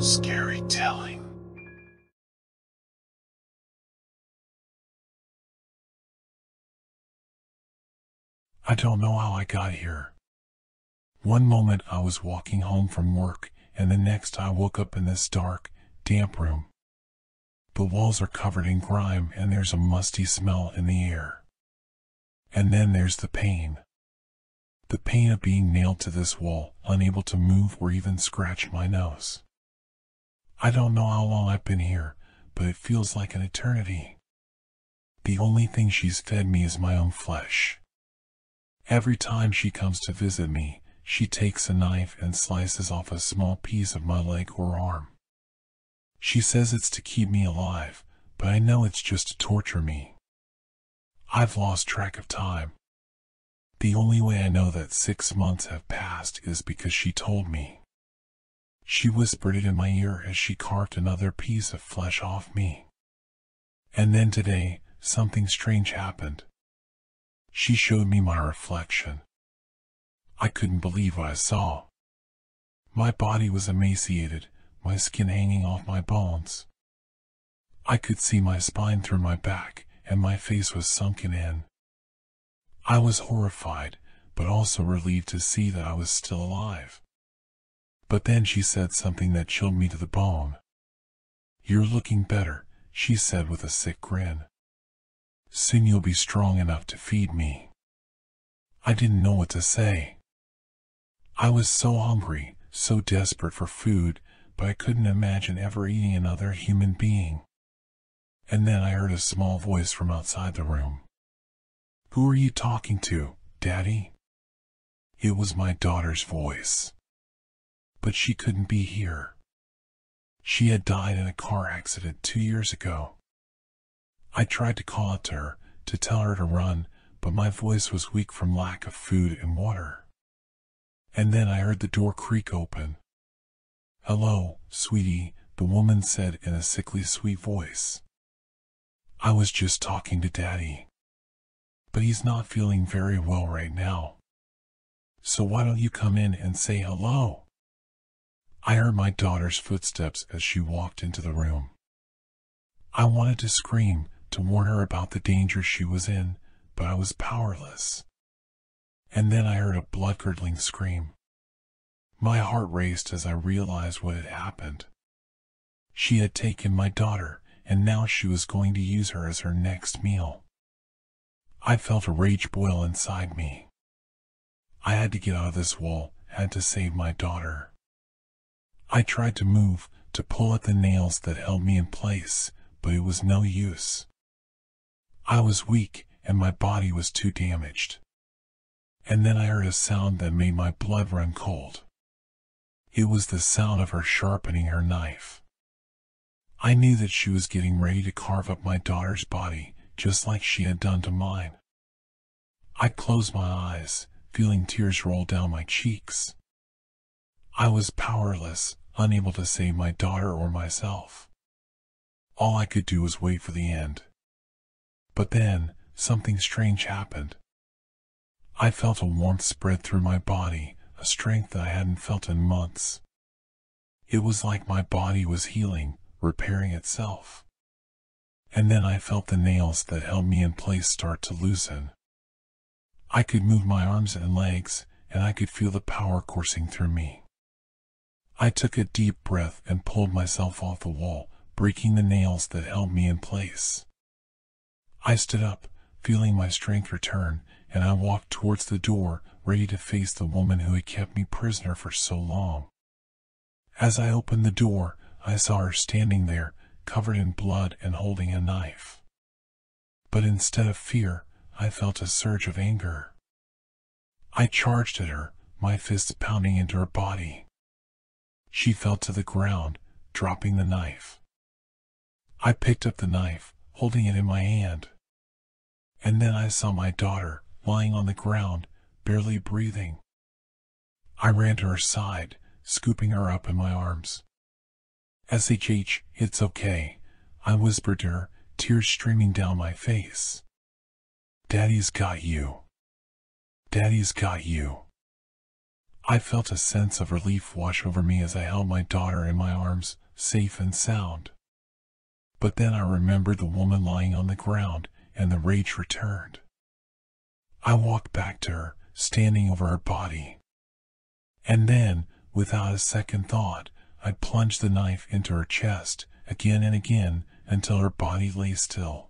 Scary telling. I don't know how I got here. One moment I was walking home from work, and the next I woke up in this dark, damp room. The walls are covered in grime and there's a musty smell in the air. And then there's the pain. The pain of being nailed to this wall, unable to move or even scratch my nose. I don't know how long I've been here, but it feels like an eternity. The only thing she's fed me is my own flesh. Every time she comes to visit me, she takes a knife and slices off a small piece of my leg or arm. She says it's to keep me alive, but I know it's just to torture me. I've lost track of time. The only way I know that 6 months have passed is because she told me. She whispered it in my ear as she carved another piece of flesh off me. And then today, something strange happened. She showed me my reflection. I couldn't believe what I saw. My body was emaciated, my skin hanging off my bones. I could see my spine through my back, and my face was sunken in. I was horrified, but also relieved to see that I was still alive. But then she said something that chilled me to the bone. "You're looking better," she said with a sick grin. "Soon you'll be strong enough to feed me." I didn't know what to say. I was so hungry, so desperate for food, but I couldn't imagine ever eating another human being. And then I heard a small voice from outside the room. "Who are you talking to, Daddy?" It was my daughter's voice. But she couldn't be here. She had died in a car accident 2 years ago. I tried to call out to her, to tell her to run, but my voice was weak from lack of food and water. And then I heard the door creak open. "Hello, sweetie," the woman said in a sickly sweet voice. "I was just talking to Daddy. But he's not feeling very well right now. So why don't you come in and say hello?" I heard my daughter's footsteps as she walked into the room. I wanted to scream, to warn her about the danger she was in, but I was powerless. And then I heard a blood-curdling scream. My heart raced as I realized what had happened. She had taken my daughter, and now she was going to use her as her next meal. I felt a rage boil inside me. I had to get out of this wall, had to save my daughter. I tried to move, to pull at the nails that held me in place, but it was no use. I was weak, and my body was too damaged. And then I heard a sound that made my blood run cold. It was the sound of her sharpening her knife. I knew that she was getting ready to carve up my daughter's body, just like she had done to mine. I closed my eyes, feeling tears roll down my cheeks. I was powerless, unable to save my daughter or myself. All I could do was wait for the end. But then, something strange happened. I felt a warmth spread through my body, a strength that I hadn't felt in months. It was like my body was healing, repairing itself. And then I felt the nails that held me in place start to loosen. I could move my arms and legs, and I could feel the power coursing through me. I took a deep breath and pulled myself off the wall, breaking the nails that held me in place. I stood up, feeling my strength return, and I walked towards the door, ready to face the woman who had kept me prisoner for so long. As I opened the door, I saw her standing there, covered in blood and holding a knife. But instead of fear, I felt a surge of anger. I charged at her, my fists pounding into her body. She fell to the ground, dropping the knife. I picked up the knife, holding it in my hand. And then I saw my daughter, lying on the ground, barely breathing. I ran to her side, scooping her up in my arms. "SHH, it's okay," I whispered to her, tears streaming down my face. "Daddy's got you. Daddy's got you." I felt a sense of relief wash over me as I held my daughter in my arms, safe and sound. But then I remembered the woman lying on the ground, and the rage returned. I walked back to her, standing over her body. And then, without a second thought, I plunged the knife into her chest, again and again, until her body lay still.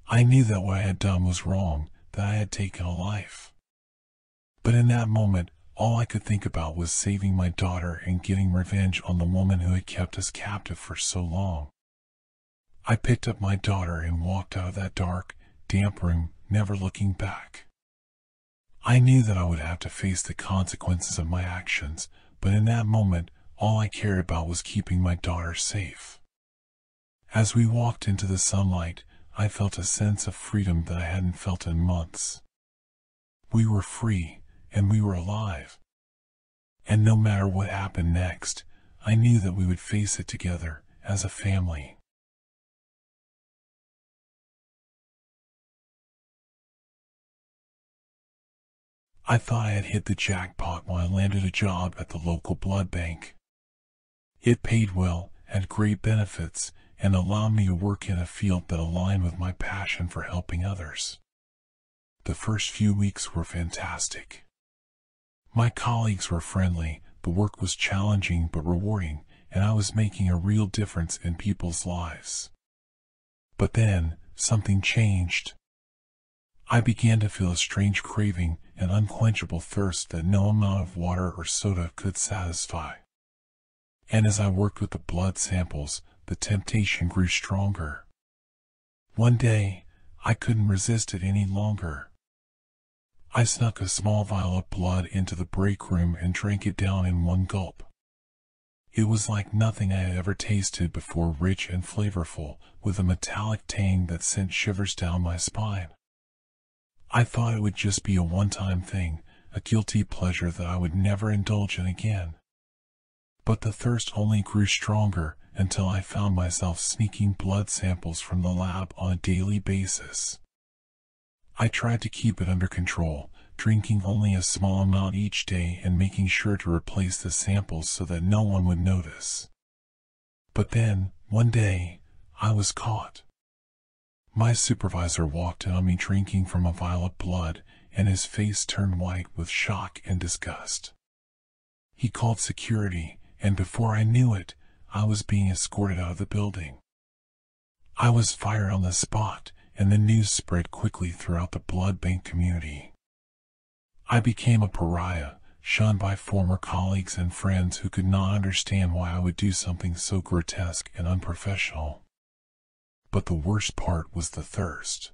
I knew that what I had done was wrong, that I had taken a life. But in that moment, all I could think about was saving my daughter and getting revenge on the woman who had kept us captive for so long. I picked up my daughter and walked out of that dark, damp room, never looking back. I knew that I would have to face the consequences of my actions, but in that moment, all I cared about was keeping my daughter safe. As we walked into the sunlight, I felt a sense of freedom that I hadn't felt in months. We were free, and we were alive. And no matter what happened next, I knew that we would face it together, as a family. I thought I had hit the jackpot when I landed a job at the local blood bank. It paid well, had great benefits, and allowed me to work in a field that aligned with my passion for helping others. The first few weeks were fantastic. My colleagues were friendly, the work was challenging but rewarding, and I was making a real difference in people's lives. But then, something changed. I began to feel a strange craving, an unquenchable thirst that no amount of water or soda could satisfy. And as I worked with the blood samples, the temptation grew stronger. One day, I couldn't resist it any longer. I snuck a small vial of blood into the break room and drank it down in one gulp. It was like nothing I had ever tasted before, rich and flavorful, with a metallic tang that sent shivers down my spine. I thought it would just be a one-time thing, a guilty pleasure that I would never indulge in again. But the thirst only grew stronger until I found myself sneaking blood samples from the lab on a daily basis. I tried to keep it under control, drinking only a small amount each day and making sure to replace the samples so that no one would notice. But then, one day, I was caught. My supervisor walked in on me drinking from a vial of blood, and his face turned white with shock and disgust. He called security, and before I knew it, I was being escorted out of the building. I was fired on the spot, and the news spread quickly throughout the blood bank community. I became a pariah, shunned by former colleagues and friends who could not understand why I would do something so grotesque and unprofessional. But the worst part was the thirst.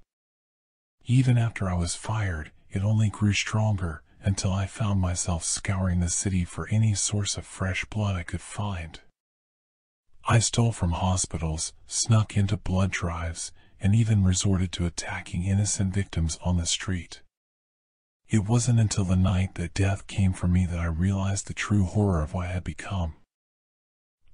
Even after I was fired, it only grew stronger until I found myself scouring the city for any source of fresh blood I could find. I stole from hospitals, snuck into blood drives, and even resorted to attacking innocent victims on the street. It wasn't until the night that death came for me that I realized the true horror of what I had become.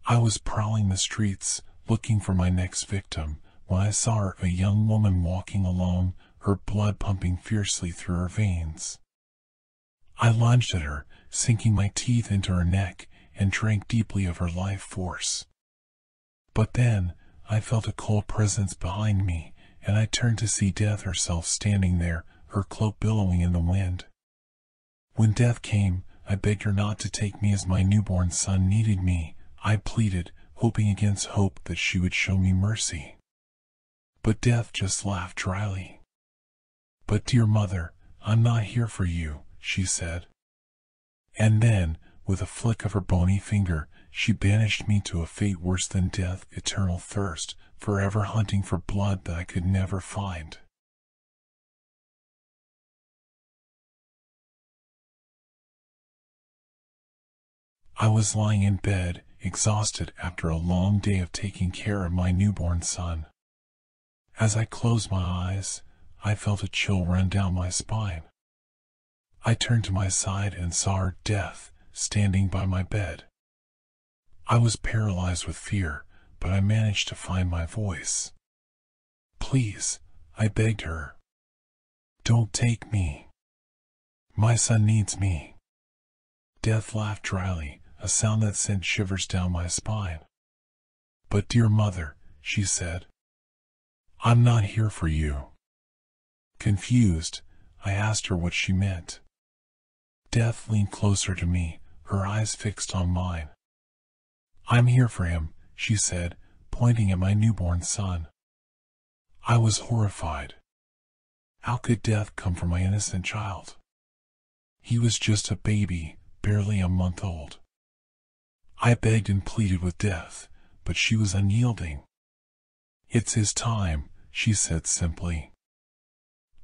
I was prowling the streets, looking for my next victim, when I saw her, a young woman walking alone, her blood pumping fiercely through her veins. I lunged at her, sinking my teeth into her neck, and drank deeply of her life force. But then, I felt a cold presence behind me, and I turned to see Death herself standing there, her cloak billowing in the wind. When Death came, I begged her not to take me as my newborn son needed me. I pleaded, hoping against hope that she would show me mercy. But Death just laughed dryly. "But dear mother, I'm not here for you," she said. And then, with a flick of her bony finger, she banished me to a fate worse than death, eternal thirst, forever hunting for blood that I could never find. I was lying in bed, exhausted after a long day of taking care of my newborn son. As I closed my eyes, I felt a chill run down my spine. I turned to my side and saw her, Death, standing by my bed. I was paralyzed with fear, but I managed to find my voice. "Please," I begged her. "Don't take me. My son needs me." Death laughed dryly, a sound that sent shivers down my spine. "But dear mother," she said, "I'm not here for you." Confused, I asked her what she meant. Death leaned closer to me, her eyes fixed on mine. "I'm here for him," she said, pointing at my newborn son. I was horrified. How could death come for my innocent child? He was just a baby, barely a month old. I begged and pleaded with death, but she was unyielding. "It's his time," she said simply.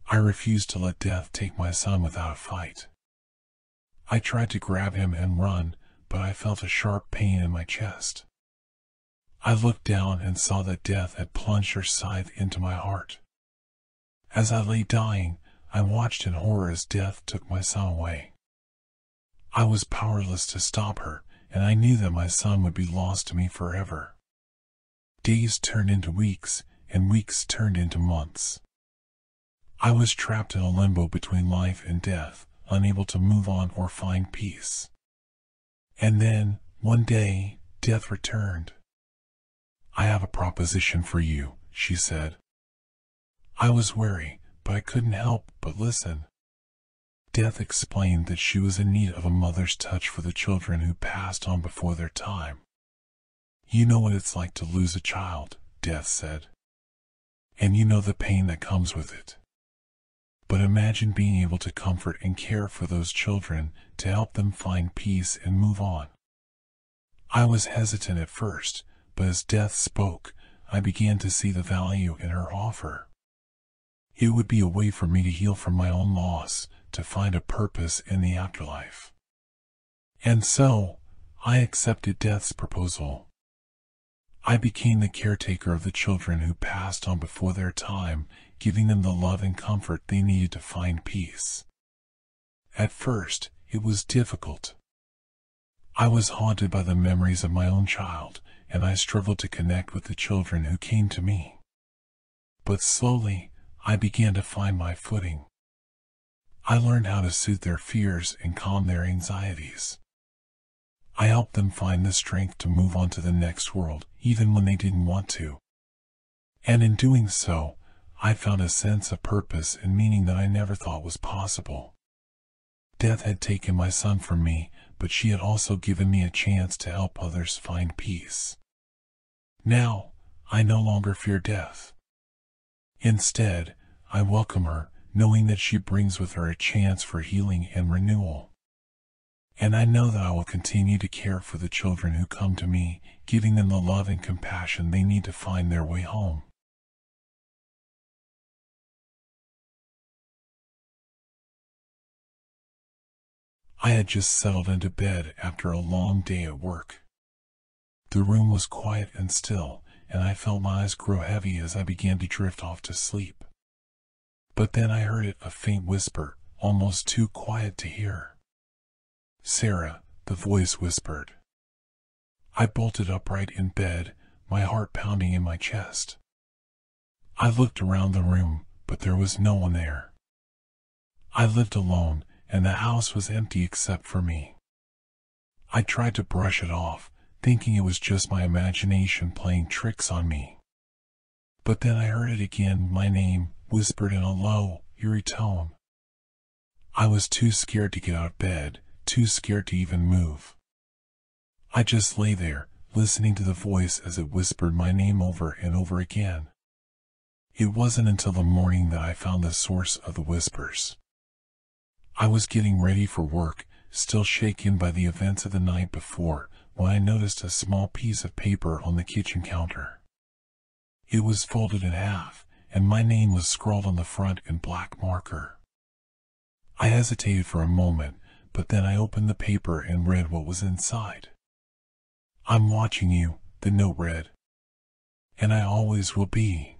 I refused to let death take my son without a fight. I tried to grab him and run, but I felt a sharp pain in my chest. I looked down and saw that death had plunged her scythe into my heart. As I lay dying, I watched in horror as death took my son away. I was powerless to stop her, and I knew that my son would be lost to me forever. Days turned into weeks, and weeks turned into months. I was trapped in a limbo between life and death, unable to move on or find peace. And then, one day, death returned. "I have a proposition for you," she said. I was wary, but I couldn't help but listen. Death explained that she was in need of a mother's touch for the children who passed on before their time. "You know what it's like to lose a child," Death said. "And you know the pain that comes with it. But imagine being able to comfort and care for those children, to help them find peace and move on." I was hesitant at first, but as Death spoke, I began to see the value in her offer. It would be a way for me to heal from my own loss, to find a purpose in the afterlife. And so, I accepted Death's proposal. I became the caretaker of the children who passed on before their time, giving them the love and comfort they needed to find peace. At first, it was difficult. I was haunted by the memories of my own child, and I struggled to connect with the children who came to me. But slowly, I began to find my footing. I learned how to soothe their fears and calm their anxieties. I helped them find the strength to move on to the next world, even when they didn't want to. And in doing so, I found a sense of purpose and meaning that I never thought was possible. Death had taken my son from me, but she had also given me a chance to help others find peace. Now, I no longer fear death. Instead, I welcome her, knowing that she brings with her a chance for healing and renewal. And I know that I will continue to care for the children who come to me, giving them the love and compassion they need to find their way home. I had just settled into bed after a long day at work. The room was quiet and still, and I felt my eyes grow heavy as I began to drift off to sleep. But then I heard a faint whisper, almost too quiet to hear. "Sarah," the voice whispered. I bolted upright in bed, my heart pounding in my chest. I looked around the room, but there was no one there. I lived alone, and the house was empty except for me. I tried to brush it off, thinking it was just my imagination playing tricks on me. But then I heard it again, my name, whispered in a low, eerie tone. I was too scared to get out of bed, too scared to even move. I just lay there, listening to the voice as it whispered my name over and over again. It wasn't until the morning that I found the source of the whispers. I was getting ready for work, still shaken by the events of the night before, when I noticed a small piece of paper on the kitchen counter. It was folded in half, and my name was scrawled on the front in black marker. I hesitated for a moment, but then I opened the paper and read what was inside. "I'm watching you," the note read. "And I always will be."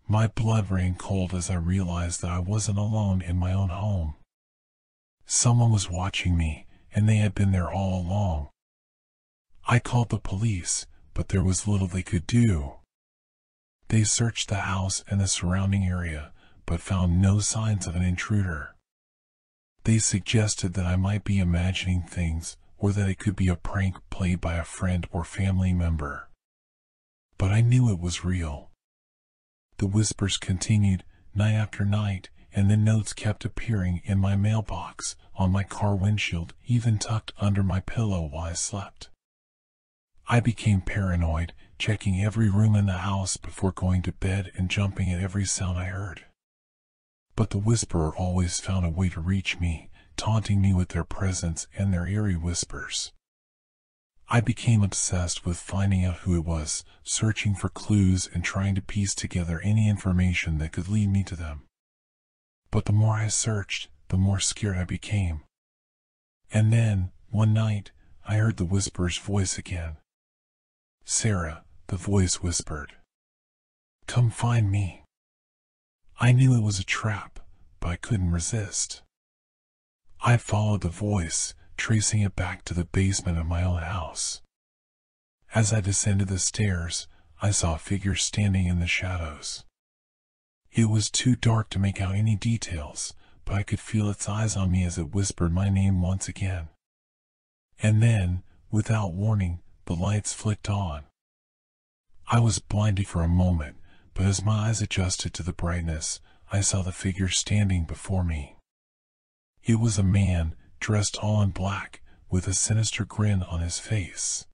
My blood ran cold as I realized that I wasn't alone in my own home. Someone was watching me, and they had been there all along. I called the police, but there was little they could do. They searched the house and the surrounding area, but found no signs of an intruder. They suggested that I might be imagining things, or that it could be a prank played by a friend or family member. But I knew it was real. The whispers continued, night after night, and the notes kept appearing in my mailbox, on my car windshield, even tucked under my pillow while I slept. I became paranoid, checking every room in the house before going to bed and jumping at every sound I heard. But the whisperer always found a way to reach me, taunting me with their presence and their eerie whispers. I became obsessed with finding out who it was, searching for clues and trying to piece together any information that could lead me to them. But the more I searched, the more scared I became. And then, one night, I heard the whisperer's voice again. "Sarah," the voice whispered. "Come find me." I knew it was a trap, but I couldn't resist. I followed the voice, tracing it back to the basement of my own house. As I descended the stairs, I saw a figure standing in the shadows. It was too dark to make out any details, but I could feel its eyes on me as it whispered my name once again. And then, without warning, the lights flicked on. I was blinded for a moment, but as my eyes adjusted to the brightness, I saw the figure standing before me. It was a man, dressed all in black, with a sinister grin on his face.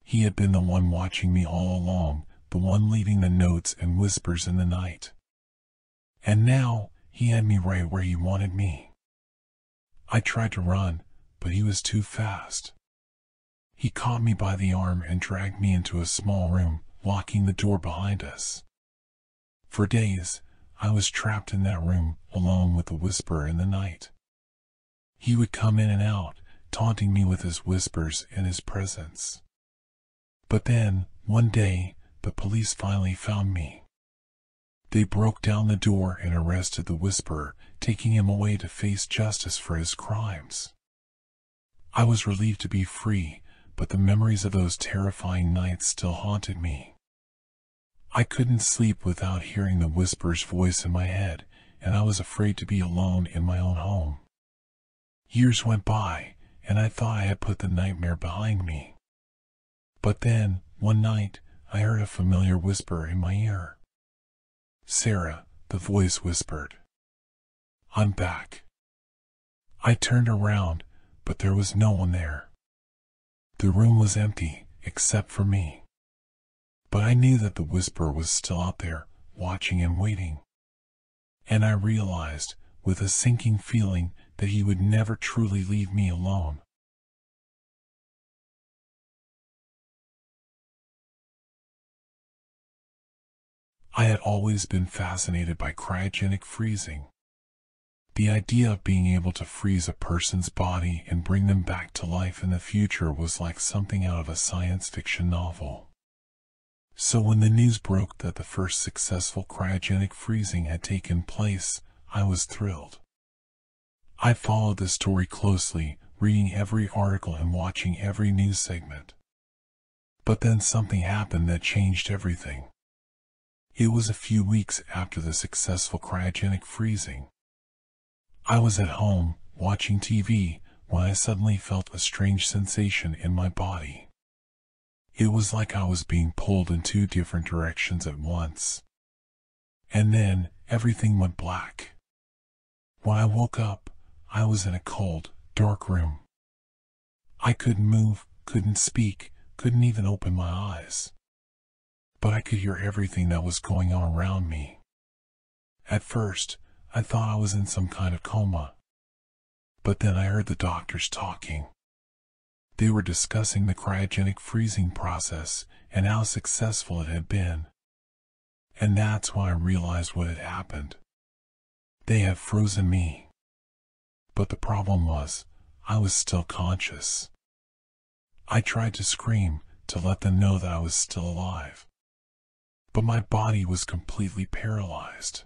He had been the one watching me all along, the one leaving the notes and whispers in the night. And now, he had me right where he wanted me. I tried to run, but he was too fast. He caught me by the arm and dragged me into a small room, locking the door behind us. For days, I was trapped in that room, alone with the whisperer in the night. He would come in and out, taunting me with his whispers and his presence. But then, one day, the police finally found me. They broke down the door and arrested the whisperer, taking him away to face justice for his crimes. I was relieved to be free, but the memories of those terrifying nights still haunted me. I couldn't sleep without hearing the whisperer's voice in my head, and I was afraid to be alone in my own home. Years went by, and I thought I had put the nightmare behind me. But then, one night, I heard a familiar whisper in my ear. "Sarah," the voice whispered. "I'm back." I turned around, but there was no one there. The room was empty, except for me. But I knew that the whisperer was still out there, watching and waiting. And I realized, with a sinking feeling, that he would never truly leave me alone. I had always been fascinated by cryogenic freezing. The idea of being able to freeze a person's body and bring them back to life in the future was like something out of a science fiction novel. So when the news broke that the first successful cryogenic freezing had taken place, I was thrilled. I followed the story closely, reading every article and watching every news segment. But then something happened that changed everything. It was a few weeks after the successful cryogenic freezing. I was at home, watching TV, when I suddenly felt a strange sensation in my body. It was like I was being pulled in two different directions at once. And then, everything went black. When I woke up, I was in a cold, dark room. I couldn't move, couldn't speak, couldn't even open my eyes. But I could hear everything that was going on around me. At first, I thought I was in some kind of coma. But then I heard the doctors talking. They were discussing the cryogenic freezing process and how successful it had been. And that's when I realized what had happened. They had frozen me. But the problem was, I was still conscious. I tried to scream, to let them know that I was still alive. But my body was completely paralyzed.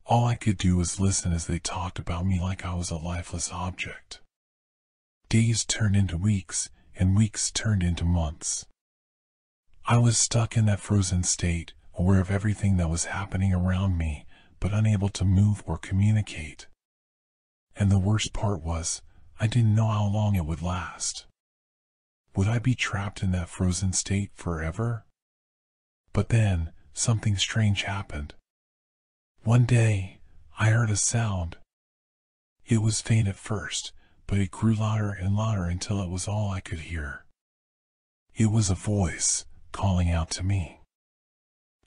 All I could do was listen as they talked about me like I was a lifeless object. Days turned into weeks, and weeks turned into months. I was stuck in that frozen state, aware of everything that was happening around me, but unable to move or communicate. And the worst part was, I didn't know how long it would last. Would I be trapped in that frozen state forever? But then, something strange happened. One day, I heard a sound. It was faint at first, but it grew louder and louder until it was all I could hear. It was a voice, calling out to me.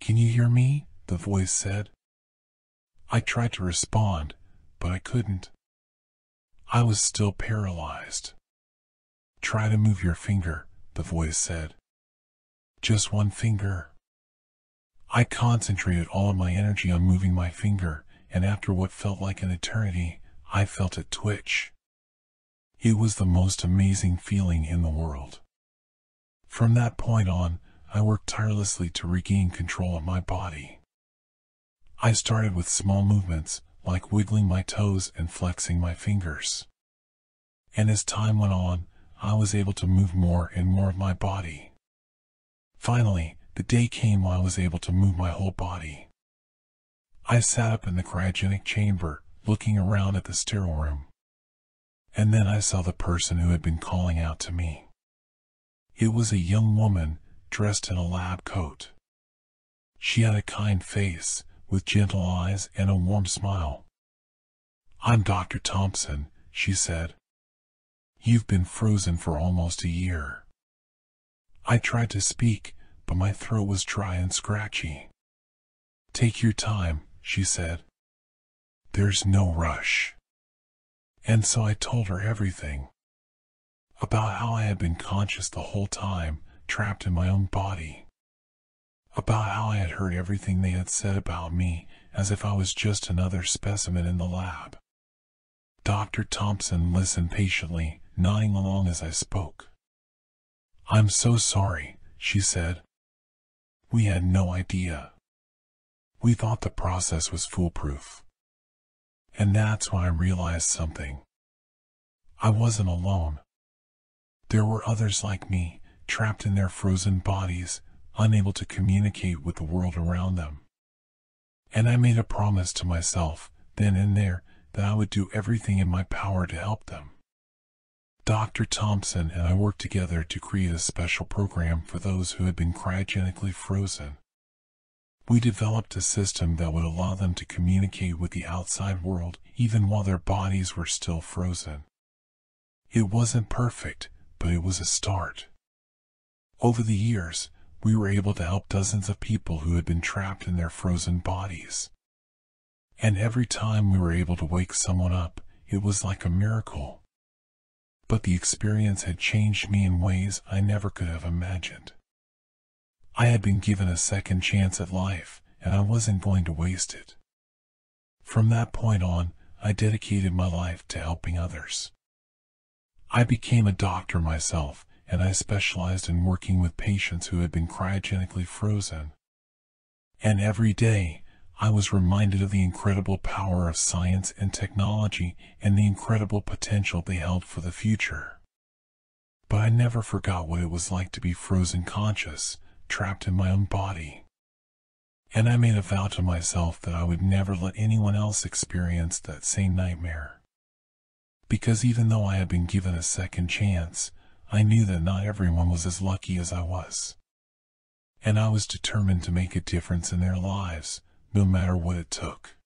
"Can you hear me?" the voice said. I tried to respond, but I couldn't. I was still paralyzed. "Try to move your finger," the voice said. "Just one finger." I concentrated all of my energy on moving my finger, and after what felt like an eternity, I felt it twitch. It was the most amazing feeling in the world. From that point on, I worked tirelessly to regain control of my body. I started with small movements, like wiggling my toes and flexing my fingers. And as time went on, I was able to move more and more of my body. Finally, the day came when I was able to move my whole body. I sat up in the cryogenic chamber, looking around at the sterile room. And then I saw the person who had been calling out to me. It was a young woman, dressed in a lab coat. She had a kind face, with gentle eyes and a warm smile. "I'm Dr. Thompson," she said. "You've been frozen for almost a year." I tried to speak, but my throat was dry and scratchy. "Take your time," she said. "There's no rush." And so I told her everything. About how I had been conscious the whole time, trapped in my own body. About how I had heard everything they had said about me, as if I was just another specimen in the lab. Dr. Thompson listened patiently, nodding along as I spoke. "I'm so sorry," she said. "We had no idea. We thought the process was foolproof. And that's when I realized something. I wasn't alone. There were others like me, trapped in their frozen bodies, unable to communicate with the world around them. And I made a promise to myself, then and there, that I would do everything in my power to help them. Dr. Thompson and I worked together to create a special program for those who had been cryogenically frozen. We developed a system that would allow them to communicate with the outside world even while their bodies were still frozen. It wasn't perfect, but it was a start. Over the years, we were able to help dozens of people who had been trapped in their frozen bodies. And every time we were able to wake someone up, it was like a miracle. But the experience had changed me in ways I never could have imagined. I had been given a second chance at life, and I wasn't going to waste it. From that point on, I dedicated my life to helping others. I became a doctor myself, and I specialized in working with patients who had been cryogenically frozen. And every day, I was reminded of the incredible power of science and technology and the incredible potential they held for the future. But I never forgot what it was like to be frozen conscious, trapped in my own body. And I made a vow to myself that I would never let anyone else experience that same nightmare. Because even though I had been given a second chance, I knew that not everyone was as lucky as I was. And I was determined to make a difference in their lives, no matter what it took.